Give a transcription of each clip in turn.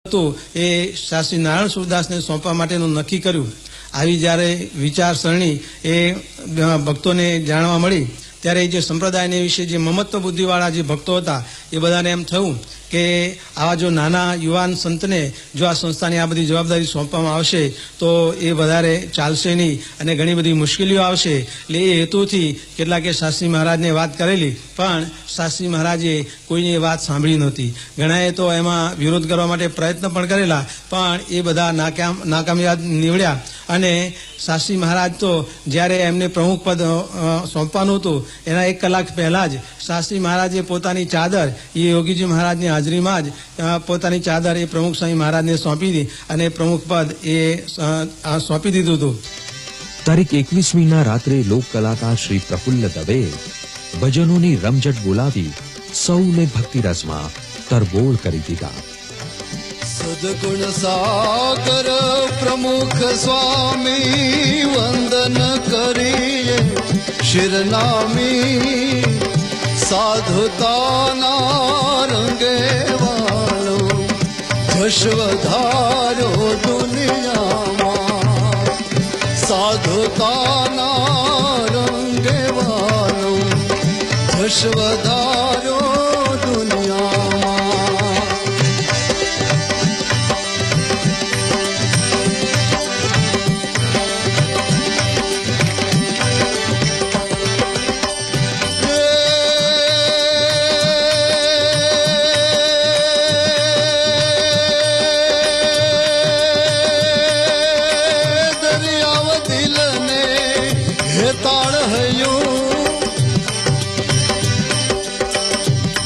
એ શાસ્ત્રી નારાયણ સુરદાસને સોંપવા માટેનું નક્કી કર્યું. આવી જ્યારે વિચારસરણી એ ભક્તોને જાણવા મળી ત્યારે જે સંપ્રદાયને વિશે જે મમત્વ બુદ્ધિવાળા જે ભક્તો હતા એ બધાને એમ થયું કે આવા જો નાના યુવાન સંતને જો આ સંસ્થાની આ બધી જવાબદારી સોંપવામાં આવશે તો એ વધારે ચાલશે નહીં અને ઘણી બધી મુશ્કેલીઓ આવશે. એટલે એ હેતુથી કેટલાકે શાસ્ત્રી મહારાજને વાત કરેલી, પણ શાસ્ત્રી મહારાજે કોઈની વાત સાંભળી નહોતી. ઘણાએ તો એમાં વિરોધ કરવા માટે પ્રયત્ન પણ કરેલા, પણ એ બધા નાકામયાબ નીવડ્યા. અને શાસ્ત્રી મહારાજ તો જ્યારે એમને પ્રમુખ પદ સોંપવાનું હતું એના 1 કલાક પહેલા જ શાસ્ત્રી મહારાજે પોતાની ચાદર એ યોગીજી મહારાજની હાજરીમાં જ પોતાની ચાદર એ પ્રમુખ સ્વામી મહારાજને સોંપી હતી અને પ્રમુખ પદ એ સોંપી દીધું હતું. તારીખ 21મીના રાત્રે લોક કલાકાર શ્રી પ્રફુલ્લ દવે ભજનોની રમઝટ બોલાવી સૌને ભક્તિરસમાં તરબોળ કરી દીધા. સદગુણ સાગર પ્રમુખ સ્વામી વંદન કરીએ શિરનામી, સાધુતાના રંગે વાળો જશ વધાર્યો દુનિયામાં, સાધુતાના રંગે વાળો જશ વધાર્યો દુનિયામાં.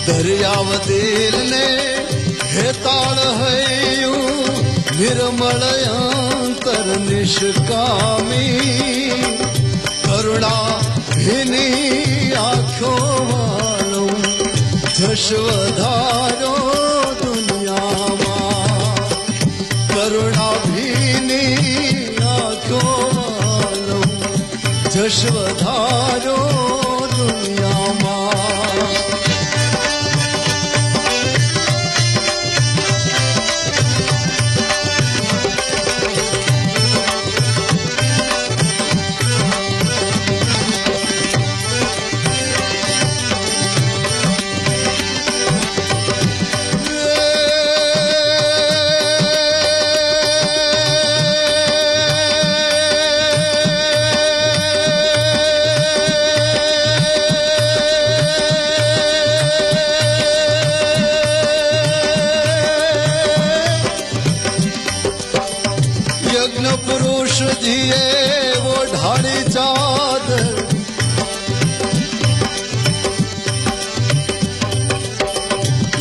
દરિયાવ દિલને હેતાળ હૈયું, નિર્મળ અંતર નિષ્કામી, કરુણા ભીની આંખો વાળો જશ વધારો દુનિયામાં, કરુણા ભીની આંખો વાળો જશ વધારો દુનિયામાં.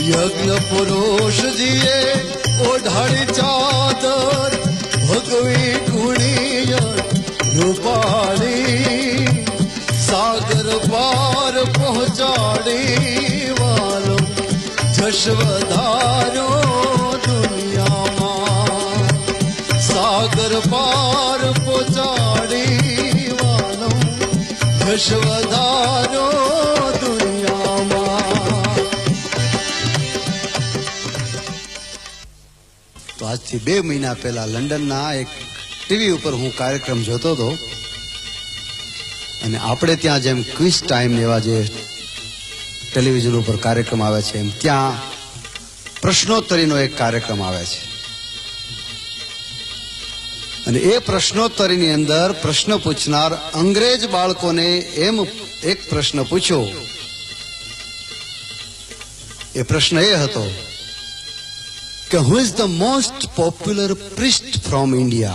યજ્ઞ પુરુષજીએ ઓઢાડી ચાદર, ભગવી ગુણીય રૂપાળી, સાગર પાર પહોંચાડી વાલો જશ વધાર્યો દુનિયામાં, સાગર પાર પહોંચાડી વાલો જશ વધાર્યો દુનિયામાં. તો આજથી 2 મહિના પહેલા લંડનના એક ટીવી ઉપર હું કાર્યક્રમ જોતો હતો અને આપણે ત્યાં જેમ ક્વિઝ ટાઈમ એવા જે ટેલિવિઝન ઉપર કાર્યક્રમ આવે છે એમ ત્યાં પ્રશ્નોત્તરીનો એક કાર્યક્રમ આવે છે. અને એ પ્રશ્નોત્તરીની અંદર પ્રશ્ન પૂછનાર અંગ્રેજ બાળકોને એમ એક પ્રશ્ન પૂછ્યો. એ પ્રશ્ન એ હતો કે who is the most popular priest from India?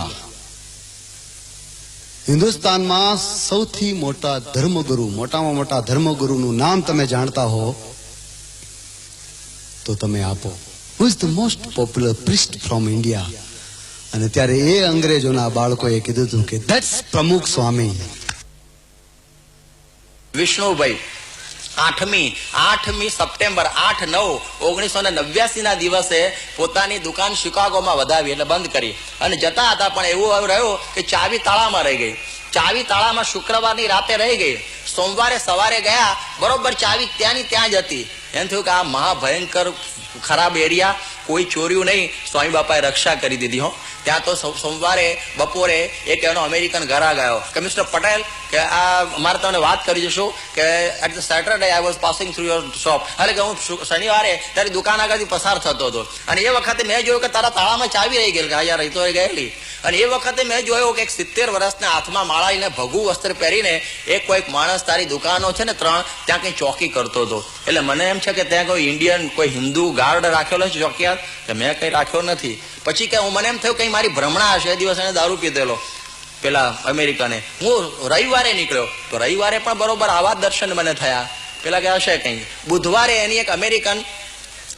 હિન્દુસ્તાનમાં સૌથી મોટા ધર્મગુરુ, મોટામાં મોટા ધર્મગુરુનું નામ તમે જાણતા હો તો તમે આપો. who is the most popular priest from India? અને ત્યારે એ અંગ્રેજોના બાળકોએ કીધું હતું કે that's પ્રમુખ સ્વામી. વિષ્ણુભાઈ 8મી સપ્ટેમ્બર 8/9/1989 ના દિવસે પોતાની દુકાન શિકાગોમાં વધાવી એટલે બંધ કરી અને જતા હતા, પણ એવું રહ્યું કે ચાવી તાળામાં રહી ગઈ. ચાવી તાળામાં શુક્રવારની રાતે રહી ગઈ, સોમવારે સવારે ગયા, બરોબર ચાવી ત્યાંની ત્યાં જ હતી. એમ થયું કે આ મહાભયંકર ખરાબ એરિયા, કોઈ ચોર્યું નહીં, સ્વામી બાપાએ રક્ષા કરી દીધી. હો, ત્યાં તો સોમવારે બપોરે એક એનો અમેરિકન ઘર ગયો કે મિસ્ટર પટેલ કે આ મારે તમને વાત કરી જશું કે at the Saturday I was passing through your shop. એટલે કે હું શનિવારે તારી દુકાન આગળથી પસાર થતો હતો અને એ વખતે મેં જોયું કે તારા તાળામાં ચાવી રહી ગયેલી. કે યાર રહી તો ગયેલી. અને એ વખતે મેં જોયું કે એક 70 વર્ષના હાથમાં માળા લઈને ભગુ વસ્ત્ર પહેરીને એક કોઈક માણસ તારી દુકાનો છે ને 3 ત્યાં કઈ ચોકી કરતો હતો. એટલે મને એમ છે કે ત્યાં કોઈ ઇન્ડિયન કોઈ હિન્દુ ગાર્ડ રાખેલો છે ચોકીયાર, કે મેં કઈ રાખ્યો નથી. પછી કે મને એમ થયું કઈ મારી ભ્રમણા હશે. એ દિવસ એને દારૂ પીધેલો પેલા અમેરિકને. હું રવિવારે નીકળ્યો તો રવિવારે પણ બરોબર આવા દર્શન મને થયા. પેલા કે હશે કઈ. બુધવારે એની એક અમેરિકન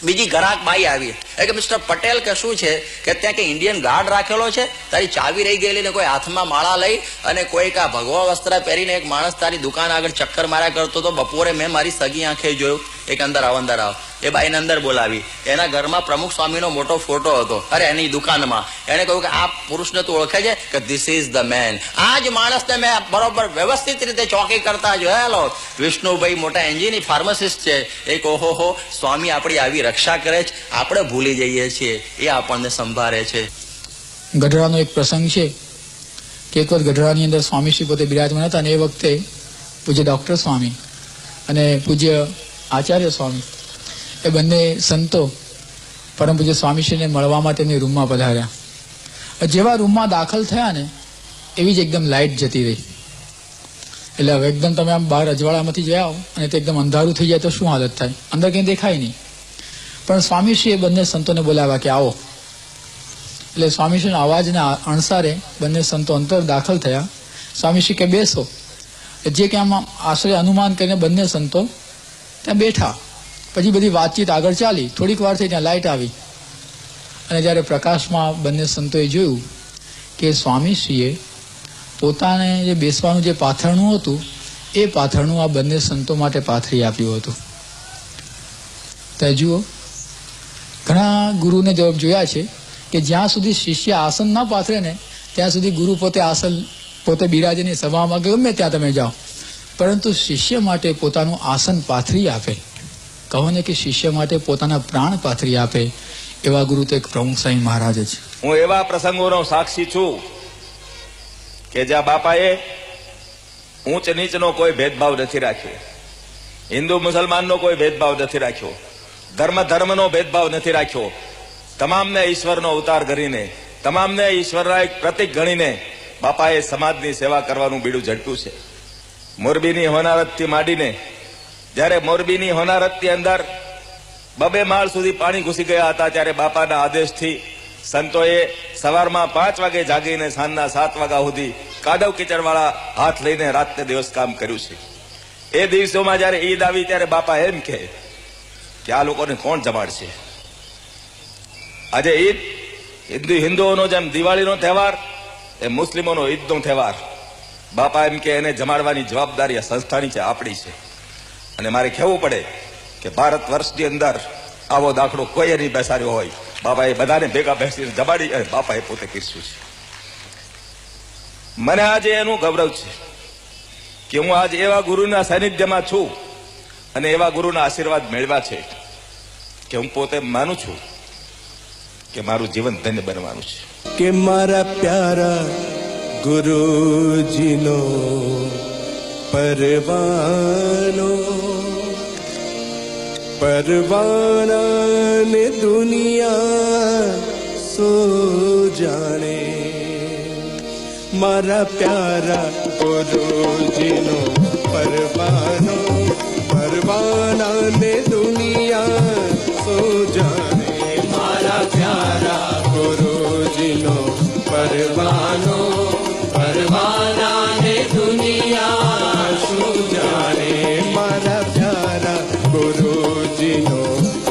બીજી ગ્રાહક બાઈ આવી કે મિસ્ટર પટેલ કે શું છે કે ત્યાં કે ઇન્ડિયન ગાર્ડ રાખેલો છે, તારી ચાવી રહી ગયેલી ને કોઈ હાથમાં માળા લઈ અને કોઈ કા ભગવા વસ્ત્ર પહેરીને એક માણસ તારી દુકાન આગળ ચક્કર માર્યા કરતો હતો. બપોરે મેં મારી સગી આંખે જોયું. એક અંદર આવ. એ બાઈને અંદર બોલાવી. એના ઘરમાં પ્રમુખ સ્વામીનો મોટો ફોટો હતો. અરે એની દુકાનમાં એને કહ્યું કે આ પુરુષને તું ઓળખે છે? કે ધીસ ઇઝ ધ મેન. આ જ માણસને મેં બરોબર વ્યવસ્થિત રીતે ચોકી કરતા જોયેલો. વિષ્ણુભાઈ મોટા એન્જિનિયર ફાર્માસિસ્ટ છે. એક ઓહો સ્વામી આપણી આવી રક્ષા કરે છે, આપણે ભૂલી જઈએ છીએ, એ આપણને સંભાળે છે. ગઢડાનો એક પ્રસંગ છે કે એક વખત ગઢડાની અંદર સ્વામીશ્રી પોતે બિરાજમાન હતા અને એ વખતે પૂજ્ય ડૉક્ટર સ્વામી અને પૂજ્ય આચાર્ય સ્વામી એ બંને સંતો પરમ પૂજ્ય સ્વામીશ્રીને મળવા માટે એમની રૂમમાં પધાર્યા. જેવા રૂમમાં દાખલ થયા ને એવી જ એકદમ લાઇટ જતી રહી. એટલે હવે એકદમ તમે આમ બહાર અજવાળામાંથી જયા આવો અને તે એકદમ અંધારું થઈ જાય તો શું હાલત થાય? અંદર કંઈ દેખાય નહીં. પણ સ્વામીશ્રીએ બંને સંતોને બોલાવ્યા કે આવો. એટલે સ્વામીશ્રીના અવાજના અણસારે બંને સંતો અંતર દાખલ થયા. સ્વામીશ્રી કે બેસો. જે કે આમ આશ્રય અનુમાન કરીને બંને સંતો ત્યાં બેઠા. પછી બધી વાતચીત આગળ ચાલી. થોડીક વાર થઈ ત્યાં લાઇટ આવી અને જ્યારે પ્રકાશમાં બંને સંતોએ જોયું કે સ્વામીશ્રીએ પોતાને જે બેસવાનું જે પાથરણું હતું એ પાથરણું આ બંને સંતો માટે પાથરી આપ્યું હતું. તો જુઓ, ઘણા ગુરુને જોયા છે કે જ્યાં સુધી શિષ્ય આસન ના પાથરે ને ત્યાં સુધી ગુરુ પોતે આસન પોતે બિરાજેની સભામાં ગમે ત્યાં તમે જાઓ, પરંતુ શિષ્ય માટે પોતાનું આસન પાથરી આપે. કહો ને કે શિષ્ય માટે પોતાના પ્રાણ પાથરી આપે એવા ગુરુ તો એક પ્રમુખ સ્વામી મહારાજ છે. હું એવા પ્રસંગોનો સાક્ષી છું કે જ્યાં બાપાએ ઊંચ નીચનો કોઈ ભેદભાવ નથી રાખ્યો, હિન્દુ મુસલમાનનો કોઈ ભેદભાવ નથી રાખ્યો, ધર્મનો ભેદભાવ નથી રાખ્યો. તમામને ઈશ્વરનો અવતાર કરીને, તમામને ઈશ્વરના એક પ્રતિક ગણીને બાપાએ સમાજની સેવા કરવાનું બીડું ઝડપ્યું છે. મોરબીની હોનારતથી માંડીને જ્યારે મોરબીની હોનારતની અંદર 2 માળ સુધી પાણી ઘૂસી ગયા હતા ત્યારે બાપાના આદેશથી સંતોએ સવારમાં 5 વાગે જાગીને સાંજના 7 વાગ્યા સુધી કાદવ કિચડવાળા હાથ લઈને રાતને દિવસ કામ કર્યું છે. એ દિવસોમાં જ્યારે ઈદ આવી ત્યારે બાપા એમ કહે કે આ લોકોને કોણ જમાડશે? આજે ઈદ હિન્દુઓનો જેમ દિવાળીનો તહેવાર એ મુસ્લિમોનો ઈદનો તહેવાર. બાપા એમ કે એને જમાડવાની જવાબદારી આ સંસ્થાની છે, આપણી છે. અને મારે કહેવું પડે કે ભારત વર્ષની અંદર આવો દાખલો કોઈ નહીં બેસાડ્યો હોય. બાપાએ બધાને ભેગા બેસીને જમાડી અને બાપાએ પોતે પીરસ્યું છે. મને આજે એનું ગૌરવ છે કે હું આજે એવા ગુરુના સાનિધ્યમાં છું અને એવા ગુરુના આશીર્વાદ મેળવ્યા છે કે હું પોતે માનું છું કે મારું જીવન ધન્ય બનવાનું છે. કે મારા પ્યારા ગુરુજીનો પરવાનો પરવાનાને દુનિયા સો જાણે. મારા પ્યારા ગુરુજીનો પરવાનો પરવાનાને દુનિયા સો જાણે. મારા પ્યારા ગુરુજીનો પરવાનો પરવાનાને દુનિયા શું જાણે. મારા પ્યારા ગુરુજીનો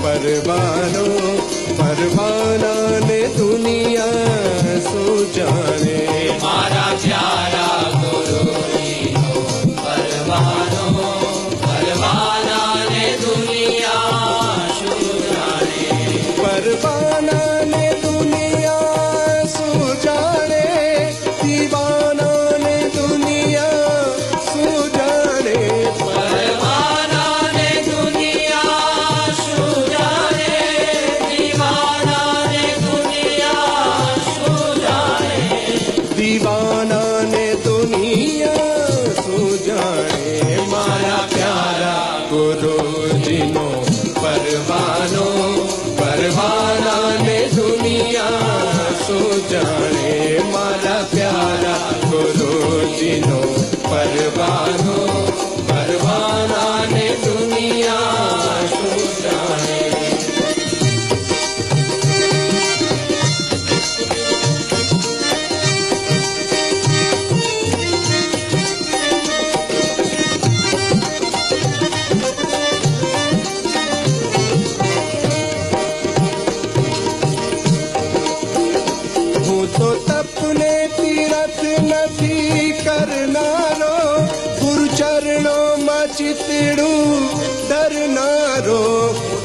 પરવાનો પરવાનાને દુનિયા શું જાણે. મારા પ્યારા ગુરુજીનો પરવાનો પરવાનાને દુનિયા શું જાણે. પરવાનાને દુનિયા શું જાણે. દીવાનાને દુનિયા સુજાણે મારા પ્યારા ગુરુજીનો પરવાનો પરવાનાને દુનિયા સુજાણે. હું તો તપને તીરથ નથી કરનારો, ગુરુ ચરણોમાં ચિતડું ધરનારો.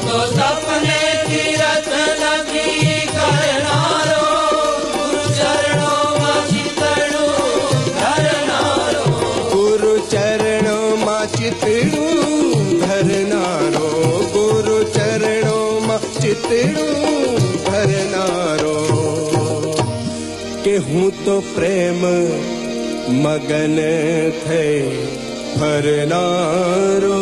તો સપને તીરથ નથી કરનારો, ગુરુ ચરણોમાં ચિતડું ધરનારો. ગુરુ ચરણોમાં ચિતડું ધરનારો, ગુરુ ચરણોમાં ચિતડું ધરનારો. કે હું તો પ્રેમ મગન થઈ ફરનારો.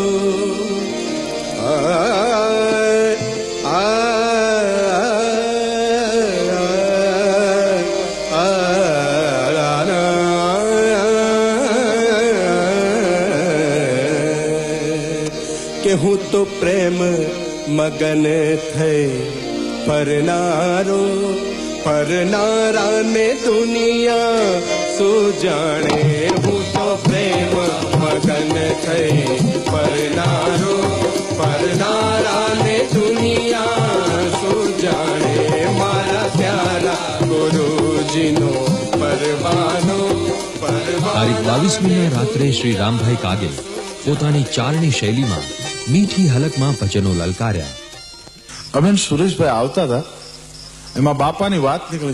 કે હું તો પ્રેમ મગન થઈ ફરનારો, ફરનારાને દુનિયા સુજાણે. હું તો પ્રેમ મગન થઈ ફરનારો, ફરનારાને દુનિયા સુજાણે. મારા પ્યારા ગુરુજીનો પરવાનો તારીખ 22મીના રાત્રે શ્રી રામભાઈ કાગે પોતાની ચારણી શૈલીમાં મીઠી હલકમાં ભજનો લલકાર્યા. અમે સુરેશભાઈ આવતા હતા, એમાં બાપાની વાત નીકળી.